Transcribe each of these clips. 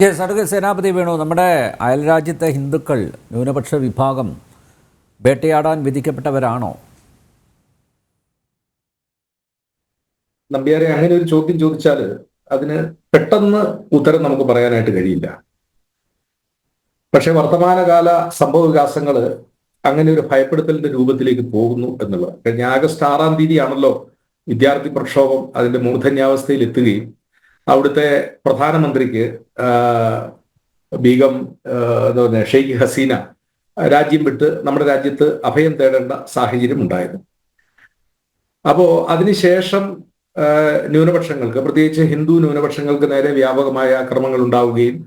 Advocate സേനാപതി വേണു, നമ്മുടെ അയൽരാജ്യത്തെ ഹിന്ദുക്കൾ ന്യൂനപക്ഷ വിഭാഗം വേട്ടയാടാൻ വിധിക്കപ്പെട്ടവരാണോ? നമ്പ്യാരെ, അങ്ങനെ ഒരു ചോദ്യം ചോദിച്ചാൽ അതിന് പെട്ടെന്ന് ഉത്തരം നമുക്ക് പറയാനായിട്ട് കഴിയില്ല. പക്ഷെ വർത്തമാനകാല സംഭവ വികാസങ്ങൾ അങ്ങനെ ഒരു ഭയപ്പെടുത്തലിന്റെ രൂപത്തിലേക്ക് പോകുന്നു എന്നുള്ളത്. കഴിഞ്ഞ ആഗസ്റ്റ് 6-ാം തീയതിയാണല്ലോ വിദ്യാർത്ഥി പ്രക്ഷോഭം അതിന്റെ മൂർധന്യാവസ്ഥയിൽ എത്തുകയും അവിടുത്തെ പ്രധാനമന്ത്രിക്ക് ബീഗം എന്താ പറയുക ഷെയ്ഖ് ഹസീന രാജ്യം വിട്ട് നമ്മുടെ രാജ്യത്ത് അഭയം തേടേണ്ട സാഹചര്യം ഉണ്ടായിരുന്നു. അപ്പോ അതിനുശേഷം ന്യൂനപക്ഷങ്ങൾക്ക്, പ്രത്യേകിച്ച് ഹിന്ദു ന്യൂനപക്ഷങ്ങൾക്ക് നേരെ വ്യാപകമായ അക്രമങ്ങൾ ഉണ്ടാവുകയും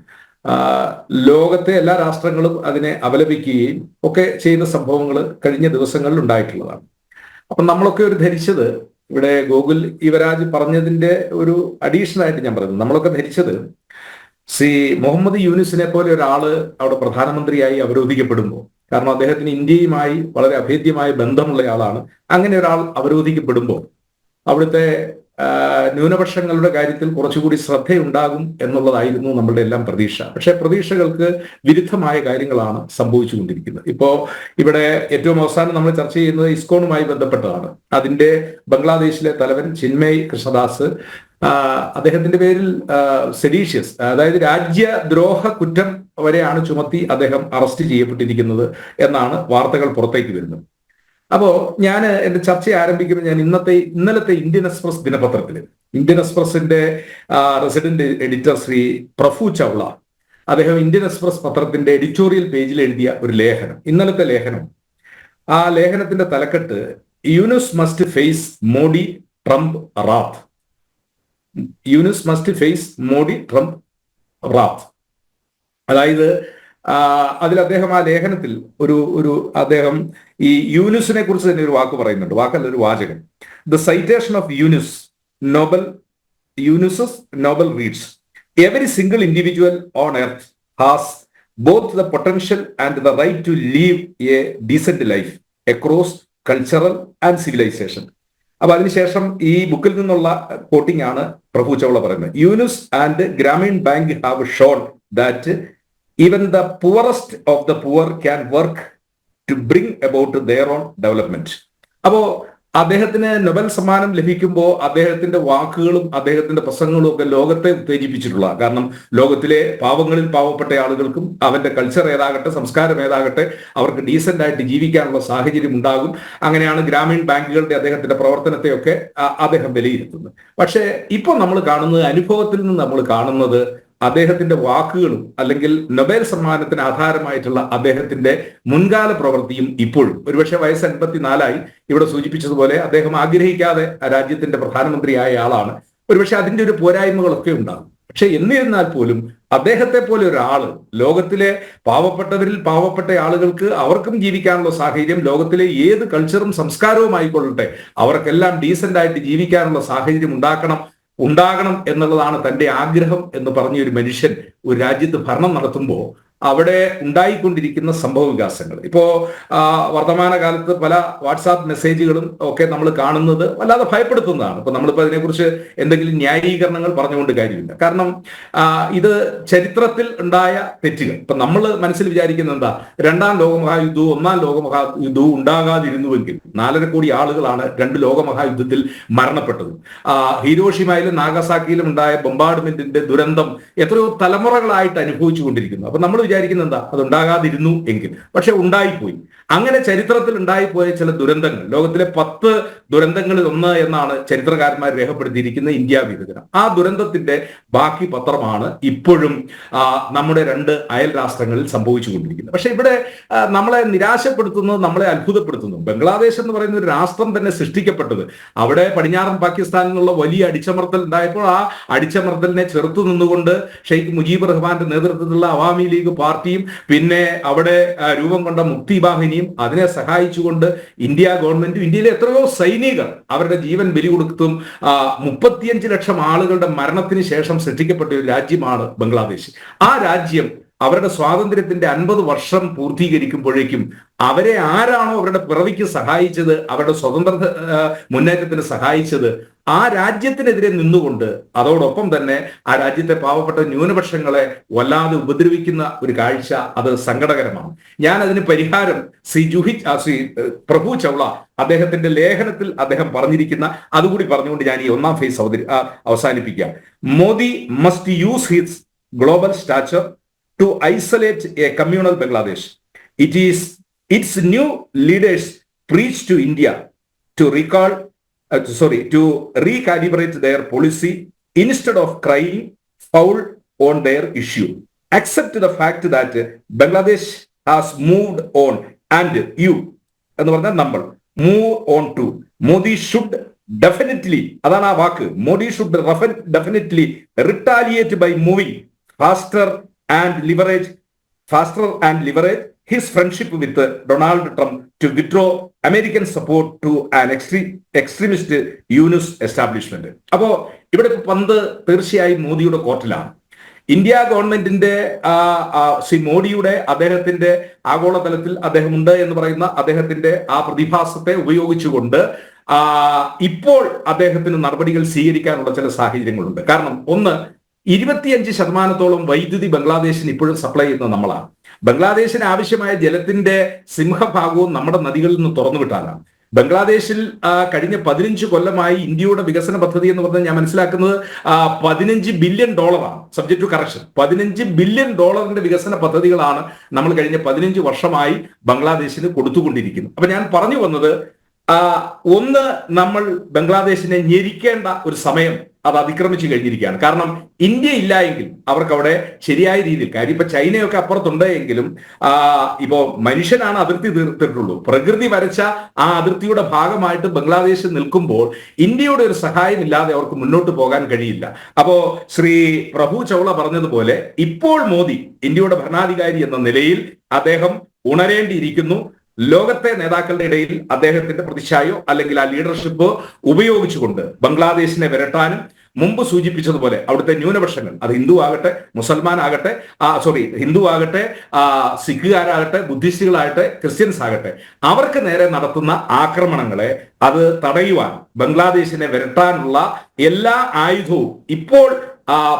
ലോകത്തെ എല്ലാ രാഷ്ട്രങ്ങളും അതിനെ അപലപിക്കുകയും ഒക്കെ ചെയ്ത സംഭവങ്ങൾ കഴിഞ്ഞ ദിവസങ്ങളിൽ ഉണ്ടായിട്ടുള്ളതാണ്. അപ്പം നമ്മളൊക്കെ ഒരു ധരിച്ചത്, ഇവിടെ ഗോകുൽ യുവരാജ് പറഞ്ഞതിന്റെ ഒരു അഡീഷണൽ ആയിട്ട് ഞാൻ പറയുന്നത്, നമ്മളൊക്കെ ധരിച്ചത് മുഹമ്മദ് യൂനുസിനെ പോലെ ഒരാള് അവിടെ പ്രധാനമന്ത്രിയായി അവരോധിക്കപ്പെടുമ്പോൾ, കാരണം അദ്ദേഹത്തിന് ഇന്ത്യയുമായി വളരെ അഭേദ്യമായ ബന്ധമുള്ളയാളാണ്, അങ്ങനെ ഒരാൾ അവരോധിക്കപ്പെടുമ്പോൾ അവിടുത്തെ ന്യൂനപക്ഷങ്ങളുടെ കാര്യത്തിൽ കുറച്ചുകൂടി ശ്രദ്ധയുണ്ടാകും എന്നുള്ളതായിരുന്നു നമ്മളുടെ എല്ലാം പ്രതീക്ഷ. പക്ഷെ പ്രതീക്ഷകൾക്ക് വിരുദ്ധമായ കാര്യങ്ങളാണ് സംഭവിച്ചുകൊണ്ടിരിക്കുന്നത്. ഇപ്പോ ഇവിടെ ഏറ്റവും അവസാനം നമ്മൾ ചർച്ച ചെയ്യുന്നത് ഇസ്കോണുമായി ബന്ധപ്പെട്ടതാണ്. അതിന്റെ ബംഗ്ലാദേശിലെ തലവൻ ചിന്മയ് കൃഷ്ണദാസ്, അദ്ദേഹത്തിന്റെ പേരിൽ സെഡീഷ്യസ്, അതായത് രാജ്യദ്രോഹ കുറ്റം വരെയാണ് ചുമത്തി അദ്ദേഹം അറസ്റ്റ് ചെയ്യപ്പെട്ടിരിക്കുന്നത് എന്നാണ് വാർത്തകൾ പുറത്തേക്ക് വരുന്നത്. അപ്പോ ഞാൻ എന്റെ ചർച്ച ആരംഭിക്കുന്നത്, ഞാൻ ഇന്നലത്തെ ഇന്ത്യൻ എക്സ്പ്രസ് ദിനപത്രത്തിൽ ഇന്ത്യൻ എക്സ്പ്രസിന്റെ റെസിഡന്റ് എഡിറ്റർ ശ്രീ പ്രഫു ചൗള, അദ്ദേഹം ഇന്ത്യൻ എക്സ്പ്രസ് പത്രത്തിന്റെ എഡിറ്റോറിയൽ പേജിൽ എഴുതിയ ഒരു ലേഖനം, ഇന്നലത്തെ ലേഖനം. ആ ലേഖനത്തിന്റെ തലക്കെട്ട് Yunus must face Modi Trump wrath. Yunus must face Modi Trump wrath. അതായത് അതിൽ അദ്ദേഹം ആ ലേഖനത്തിൽ അദ്ദേഹം ഈ യൂനുസിനെ കുറിച്ച് തന്നെ ഒരു വാക്ക് പറയുന്നുണ്ട്, വാക്കല്ല ഒരു വാചകം. The citation of Yunus's Nobel reads every single individual on earth has both the potential and the right to live a decent life across cultural and civilisation. അപ്പൊ അതിനുശേഷം ഈ ബുക്കിൽ നിന്നുള്ള കോട്ടിംഗ് ആണ് പ്രഭു ചൗള പറയുന്നത്. Yunus and Grameen bank have shown that even the poorest of the poor can work to bring about their own development. അപ്പോ അദ്ദേഹത്തിന് Nobel സമ്മാനം ലഭിക്കുമ്പോൾ അദ്ദേഹത്തിന്റെ വാക്കുകളും അദ്ദേഹത്തിന്റെ പ്രസംഗങ്ങളും ഒക്കെ ലോകത്തെ ഉത്തേജിപ്പിച്ചിട്ടുള്ള, കാരണം ലോകത്തിലെ പാവങ്ങളിൽ പാവപ്പെട്ട ആളുകൾക്കും അവന്റെ കൾച്ചർ ഏതാകട്ടെ, സംസ്കാരം ഏതാകട്ടെ, അവർക്ക് ഡീസന്റ് ആയിട്ട് ജീവിക്കാനുള്ള സാഹചര്യം ഉണ്ടാകും. അങ്ങനെയാണ് ഗ്രാമീൺ ബാങ്കുകളുടെ അദ്ദേഹത്തിന്റെ പ്രവർത്തനത്തെയൊക്കെ അദ്ദേഹം വിലയിരുത്തുന്നത്. പക്ഷേ ഇപ്പോൾ നമ്മൾ കാണുന്നത്, അനുഭവത്തിൽ നിന്ന് നമ്മൾ കാണുന്നത്, അദ്ദേഹത്തിന്റെ വാക്കുകളും അല്ലെങ്കിൽ നൊബേൽ സമ്മാനത്തിന് ആധാരമായിട്ടുള്ള അദ്ദേഹത്തിന്റെ മുൻകാല പ്രവൃത്തിയും ഇപ്പോഴും, ഒരുപക്ഷെ വയസ്സ് 84 ഇവിടെ സൂചിപ്പിച്ചതുപോലെ അദ്ദേഹം ആഗ്രഹിക്കാതെ രാജ്യത്തിന്റെ പ്രധാനമന്ത്രിയായ ആളാണ്. ഒരുപക്ഷെ അതിന്റെ ഒരു പോരായ്മകളൊക്കെ ഉണ്ടാകും. പക്ഷെ എന്നിരുന്നാൽ പോലും അദ്ദേഹത്തെ പോലെ ഒരാള് ലോകത്തിലെ പാവപ്പെട്ടവരിൽ പാവപ്പെട്ട ആളുകൾക്ക് അവർക്കും ജീവിക്കാനുള്ള സാഹചര്യം, ലോകത്തിലെ ഏത് കൾച്ചറും സംസ്കാരവും ആയിക്കൊള്ളട്ടെ, അവർക്കെല്ലാം ഡീസന്റ് ആയിട്ട് ജീവിക്കാനുള്ള സാഹചര്യം ഉണ്ടാകണം എന്നുള്ളതാണ് തന്റെ ആഗ്രഹം എന്ന് പറഞ്ഞ ഒരു മനുഷ്യൻ ഒരു രാജ്യത്ത് ഭരണം നടത്തുമ്പോൾ അവിടെ ഉണ്ടായിക്കൊണ്ടിരിക്കുന്ന സംഭവ വികാസങ്ങൾ, ഇപ്പോ വർത്തമാനകാലത്ത് പല വാട്സാപ്പ് മെസ്സേജുകളും ഒക്കെ നമ്മൾ കാണുന്നത് വല്ലാതെ ഭയപ്പെടുത്തുന്നതാണ്. ഇപ്പൊ നമ്മളിപ്പോ അതിനെക്കുറിച്ച് എന്തെങ്കിലും ന്യായീകരണങ്ങൾ പറഞ്ഞുകൊണ്ട് കാര്യമില്ല. കാരണം ഇത് ചരിത്രത്തിൽ ഉണ്ടായ തെറ്റുകൾ. ഇപ്പൊ നമ്മൾ മനസ്സിൽ വിചാരിക്കുന്ന എന്താ, 2ാം ലോകമഹായുദ്ധവും 1ാം ലോകമഹായുദ്ധവും ഉണ്ടാകാതിരുന്നുവെങ്കിൽ 4.5 കോടി ആളുകളാണ് 2 ലോകമഹായുദ്ധത്തിൽ മരണപ്പെട്ടത്. ഹിരോഷിമയിലും നാഗസാക്കിയിലും ഉണ്ടായ ബൊംബാർഡ്മെന്റിന്റെ ദുരന്തം എത്രയോ തലമുറകളായിട്ട് അനുഭവിച്ചുകൊണ്ടിരിക്കുന്നു. അപ്പൊ നമ്മൾ വിചാരിക്കുന്നത് എന്താ, അത് ഉണ്ടാകാതിരുന്നു എങ്കിൽ. പക്ഷെ ഉണ്ടായിപ്പോയി. അങ്ങനെ ചരിത്രത്തിൽ ഉണ്ടായിപ്പോയ ചില ദുരന്തങ്ങൾ, ലോകത്തിലെ 10 ദുരന്തങ്ങളിൽ ഒന്ന് എന്നാണ് ചരിത്രകാരന്മാർ രേഖപ്പെടുത്തിയിരിക്കുന്ന ഇന്ത്യ വിഭജനം. ആ ദുരന്തത്തിന്റെ ബാക്കി പത്രമാണ് ഇപ്പോഴും നമ്മുടെ 2 അയൽ രാഷ്ട്രങ്ങളിൽ സംഭവിച്ചുകൊണ്ടിരിക്കുന്നത്. പക്ഷെ ഇവിടെ നമ്മളെ നിരാശപ്പെടുത്തുന്നത്, നമ്മളെ അത്ഭുതപ്പെടുത്തുന്നു. ബംഗ്ലാദേശ് എന്ന് പറയുന്ന ഒരു രാഷ്ട്രം തന്നെ സൃഷ്ടിക്കപ്പെട്ടത് അവിടെ പടിഞ്ഞാറൻ പാകിസ്ഥാനിൽ നിന്നുള്ള വലിയ അടിച്ചമർത്തൽ ഉണ്ടായപ്പോൾ ആ അടിച്ചമർത്തലിനെ ചെറുത്തു നിന്നുകൊണ്ട് ഷെയ്ഖ് മുജീബ് റഹ്മാന്റെ നേതൃത്വത്തിലുള്ള അവാമി ലീഗ് പാർട്ടിയും പിന്നെ അവിടെ രൂപം കൊണ്ട മുക്തി ബാഹിനിയും അതിനെ സഹായിച്ചുകൊണ്ട് ഇന്ത്യ ഗവൺമെന്റും ഇന്ത്യയിലെ എത്രയോ സൈനികർ അവരുടെ ജീവൻ ബലി കൊടുത്തും 35 ലക്ഷം ആളുകളുടെ മരണത്തിന് ശേഷം സൃഷ്ടിക്കപ്പെട്ട ഒരു രാജ്യമാണ് ബംഗ്ലാദേശ്. ആ രാജ്യം അവരുടെ സ്വാതന്ത്ര്യത്തിന്റെ 50 വർഷം പൂർത്തീകരിക്കുമ്പോഴേക്കും അവരെ ആരാണോ അവരുടെ പിറവിക്ക് സഹായിച്ചത്, അവരുടെ സ്വതന്ത്ര മുന്നേറ്റത്തിന് സഹായിച്ചത്, ആ രാജ്യത്തിനെതിരെ നിന്നുകൊണ്ട് അതോടൊപ്പം തന്നെ ആ രാജ്യത്തെ പാവപ്പെട്ട ന്യൂനപക്ഷങ്ങളെ വല്ലാതെ ഉപദ്രവിക്കുന്ന ഒരു കാഴ്ച അത് സങ്കടകരമാണ്. ഞാൻ അതിന് പരിഹാരം ശ്രീ പ്രഭു ചൗള അദ്ദേഹത്തിന്റെ ലേഖനത്തിൽ അദ്ദേഹം പറഞ്ഞിരിക്കുന്ന അതുകൂടി പറഞ്ഞുകൊണ്ട് ഞാൻ ഈ ഒന്നാം ഫേസ് അവസാനിപ്പിക്കാം. Modi must use his global stature to isolate a communal Bangladesh. It is its new leaders preach to India to to recalibrate their policy instead of crying foul on their issue. Accept the fact that Bangladesh has moved on and you എന്ന് പറഞ്ഞാൽ നമ്മൾ move on to. Modi should definitely, അതാണ് ആ വാക്ക്, Modi should definitely retaliate by moving faster and leverage his friendship with Donald Trump to withdraw American support to an extremist Yunus establishment. അപ്പോ ഇവിടെ പന്ത് തീർച്ചയായും മോദിയുടെ കോർട്ടിലാണ്. ഇന്ത്യ ഗവൺമെന്റിന്റെ ശ്രീ മോഡിയുടെ അദ്ദേഹത്തിന്റെ ആഗോളതലത്തിൽ അദ്ദേഹമുണ്ട് എന്ന് പറയുന്ന അദ്ദേഹത്തിന്റെ ആ പ്രതിഭാസത്തെ ഉപയോഗിച്ചുകൊണ്ട് ഇപ്പോൾ അദ്ദേഹത്തിന് നടപടികൾ സ്വീകരിക്കാനുള്ള ചില സാഹചര്യങ്ങളുണ്ട്. കാരണം ഒന്ന്, 25% വൈദ്യുതി ബംഗ്ലാദേശിന് ഇപ്പോഴും സപ്ലൈ ചെയ്യുന്നത് നമ്മളാണ്. ബംഗ്ലാദേശിന് ആവശ്യമായ ജലത്തിന്റെ സിംഹഭാഗവും നമ്മുടെ നദികളിൽ നിന്ന് തുറന്നു വിട്ടാലാണ്. ബംഗ്ലാദേശിൽ കഴിഞ്ഞ 15 കൊല്ലമായി ഇന്ത്യയുടെ വികസന പദ്ധതി എന്ന് പറഞ്ഞാൽ ഞാൻ മനസ്സിലാക്കുന്നത് $15 billion subject to correction. $15 billion വികസന പദ്ധതികളാണ് നമ്മൾ കഴിഞ്ഞ 15 വർഷമായി ബംഗ്ലാദേശിന് കൊടുത്തുകൊണ്ടിരിക്കുന്നത്. അപ്പൊ ഞാൻ പറഞ്ഞു വന്നത്, ഒന്ന്, നമ്മൾ ബംഗ്ലാദേശിനെ ഞെരിക്കേണ്ട ഒരു സമയം അത് അതിക്രമിച്ചു കഴിഞ്ഞിരിക്കുകയാണ്. കാരണം ഇന്ത്യ ഇല്ല എങ്കിൽ അവർക്ക് അവിടെ ശരിയായ രീതിയിൽ, കാര്യം ഇപ്പൊ ചൈനയൊക്കെ അപ്പുറത്തുണ്ട് എങ്കിലും ഇപ്പോ മനുഷ്യനാണ് അതിർത്തി തീർത്തിട്ടുള്ളൂ. പ്രകൃതി വരച്ച ആ അതിർത്തിയുടെ ഭാഗമായിട്ട് ബംഗ്ലാദേശ് നിൽക്കുമ്പോൾ ഇന്ത്യയുടെ ഒരു സഹായം ഇല്ലാതെ അവർക്ക് മുന്നോട്ട് പോകാൻ കഴിയില്ല. അപ്പോ ശ്രീ പ്രഭു ചൗള പറഞ്ഞതുപോലെ ഇപ്പോൾ മോദി ഇന്ത്യയുടെ ഭരണാധികാരി എന്ന നിലയിൽ അദ്ദേഹം ഉണരേണ്ടിയിരിക്കുന്നു. ലോകത്തെ നേതാക്കളുടെ ഇടയിൽ അദ്ദേഹത്തിന്റെ പ്രതിച്ഛായോ അല്ലെങ്കിൽ ആ ലീഡർഷിപ്പ് ഉപയോഗിച്ചുകൊണ്ട് ബംഗ്ലാദേശിനെ വിരട്ടാനും, മുമ്പ് സൂചിപ്പിച്ചതുപോലെ അവിടുത്തെ ന്യൂനപക്ഷങ്ങൾ, അത് ഹിന്ദു ആകട്ടെ, മുസൽമാൻ ആകട്ടെ, ഹിന്ദു ആകട്ടെ, സിഖുകാരാകട്ടെ, ബുദ്ധിസ്റ്റുകളാകട്ടെ, ക്രിസ്ത്യൻസ് ആകട്ടെ, അവർക്ക് നേരെ നടത്തുന്ന ആക്രമണങ്ങളെ അത് തടയുവാൻ, ബംഗ്ലാദേശിനെ വിരട്ടാനുള്ള എല്ലാ ആയുധവും ഇപ്പോൾ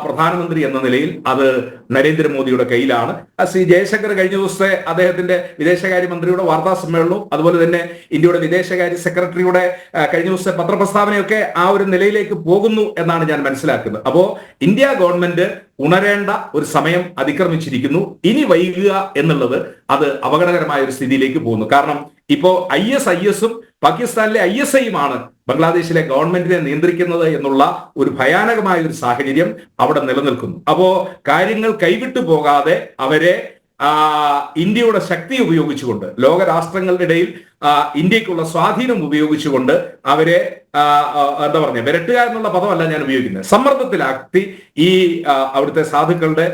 പ്രധാനമന്ത്രി എന്ന നിലയിൽ അത് നരേന്ദ്രമോദിയുടെ കയ്യിലാണ്. ശ്രീ ജയശങ്കർ കഴിഞ്ഞ ദിവസത്തെ അദ്ദേഹത്തിന്റെ വിദേശകാര്യമന്ത്രിയുടെ വാർത്താ സമ്മേളനവും അതുപോലെ തന്നെ ഇന്ത്യയുടെ വിദേശകാര്യ സെക്രട്ടറിയുടെ കഴിഞ്ഞ ദിവസത്തെ പത്രപ്രസ്താവനയൊക്കെ ആ ഒരു നിലയിലേക്ക് പോകുന്നു എന്നാണ് ഞാൻ മനസ്സിലാക്കുന്നത്. അപ്പോ ഇന്ത്യ ഗവൺമെന്റ് ഉണരേണ്ട ഒരു സമയം അതിക്രമിച്ചിരിക്കുന്നു. ഇനി വൈകുക എന്നുള്ളത് അത് അപകടകരമായ ഒരു സ്ഥിതിയിലേക്ക് പോകുന്നു. കാരണം ഇപ്പോ ISIS-ഉം പാകിസ്ഥാനിലെ ISI-യുമാണ് ബംഗ്ലാദേശിലെ ഗവൺമെന്റിനെ നിയന്ത്രിക്കുന്നത് എന്നുള്ള ഒരു ഭയാനകമായ ഒരു സാഹചര്യം അവിടെ നിലനിൽക്കുന്നു. അപ്പോ കാര്യങ്ങൾ കൈവിട്ടു പോകാതെ അവരെ ഇന്ത്യയുടെ ശക്തി ഉപയോഗിച്ചുകൊണ്ട്, ലോകരാഷ്ട്രങ്ങളുടെ ഇടയിൽ ഇന്ത്യക്കുള്ള സ്വാധീനം ഉപയോഗിച്ചുകൊണ്ട് അവരെ വിരട്ടുക എന്നുള്ള പദമല്ല ഞാൻ ഉപയോഗിക്കുന്നത്, സമ്മർദ്ദത്തിലാക്കി ഈ അവിടുത്തെ സാധുക്കളുടെ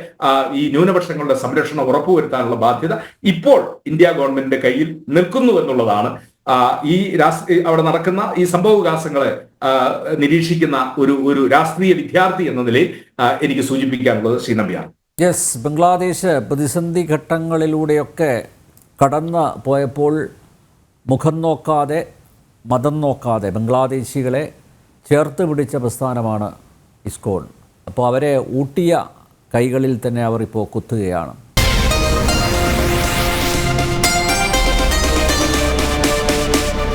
ഈ ന്യൂനപക്ഷങ്ങളുടെ സംരക്ഷണം ഉറപ്പുവരുത്താനുള്ള ബാധ്യത ഇപ്പോൾ ഇന്ത്യ ഗവൺമെന്റിന്റെ കയ്യിൽ നിൽക്കുന്നു എന്നുള്ളതാണ് ഈ അവിടെ നടക്കുന്ന ഈ സംഭവവികാസങ്ങളെ നിരീക്ഷിക്കുന്ന ഒരു രാഷ്ട്രീയ വിദ്യാർത്ഥി എന്ന നിലയിൽ എനിക്ക് സൂചിപ്പിക്കാനുള്ളത്. ശ്രീനമ്പ്യാണ്. യെസ്, ബംഗ്ലാദേശ് പ്രതിസന്ധി ഘട്ടങ്ങളിലൂടെയൊക്കെ കടന്നു പോയപ്പോൾ മുഖം നോക്കാതെ, മതം നോക്കാതെ ബംഗ്ലാദേശികളെ ചേർത്ത് പിടിച്ച പ്രസ്ഥാനമാണ് ഇസ്കോൺ. അപ്പോൾ അവരെ ഊട്ടിയ കൈകളിൽ തന്നെ അവർ ഇപ്പോൾ കുത്തുകയാണ്.